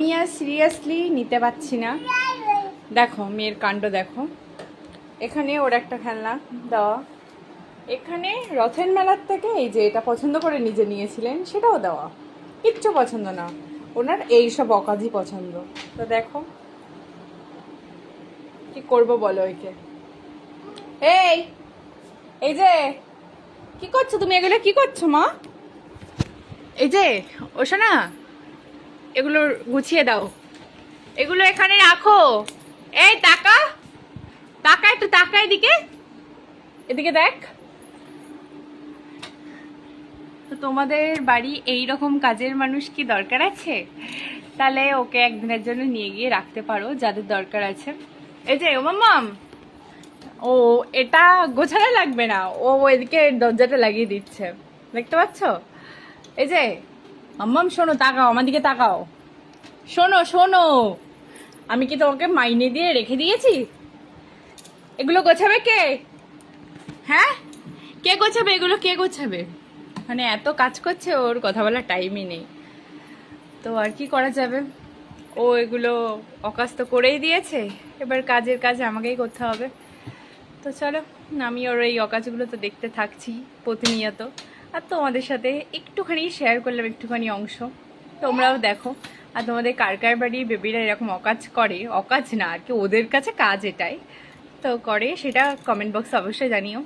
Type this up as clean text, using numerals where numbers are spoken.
আমি আর সিরিয়াসলি নিতে পারছি না। দেখো মেয়ের কাণ্ড দেখো। এখানে ওর একটা খেলনা দেওয়া, এখানে রথের মেলার থেকে এই যে এটা পছন্দ করে নিজে নিয়েছিলেন সেটাও দেওয়া, কিচ্ছু পছন্দ না ওনার, এইসব অকাজই পছন্দ। তো দেখো কি করবো বলো একে। এই এই যে কি করছো তুমি, এগুলো কি করছো মা? এই যে ওসো না, এগুলো গুছিয়ে দাও, এগুলো এখানে রাখো। এই টাকা টাকা, একটু টাকা, এদিকে এদিকে দেখ। তো তোমাদের বাড়ি এই রকম কাজের মানুষ কি দরকার আছে? তাহলে ওকে একদিনের জন্য নিয়ে গিয়ে রাখতে পারো যাদের দরকার আছে। এই যে ও মাম্মাম, ও এটা গোছানো লাগবে না, ও এদিকে দরজাটা লাগিয়ে দিচ্ছে, দেখতে পাচ্ছ? এই যে মাম্মাম শোনো, তাকাও আমার দিকে, তাকাও, শোনো শোনো, আমি কি তোমাকে মাইনে দিয়ে রেখে দিয়েছি? এগুলো গোছাবে কে? হ্যাঁ, কে গোছাবে এগুলো, কে গোছাবে? মানে এত কাজ করছে, ওর কথা বলার টাইমই নেই। তো আর কি করা যাবে, ও এগুলো অকাজ তো করেই দিয়েছে, এবার কাজের কাজ আমাকেই করতে হবে। তো চলো, আমি ওর এই অকাজগুলো তো দেখতে থাকছি প্রতিনিয়ত, আর তোমাদের সাথে একটুখানি শেয়ার করলাম, একটুখানি অংশ, তোমরাও দেখো। আর তোমাদের কার কার বাড়ির বেবিরা এরকম অকাজ করে, অকাজ না আর কি, ওদের কাছে কাজ এটাই তো করে, সেটা কমেন্ট বক্সে অবশ্যই জানিও।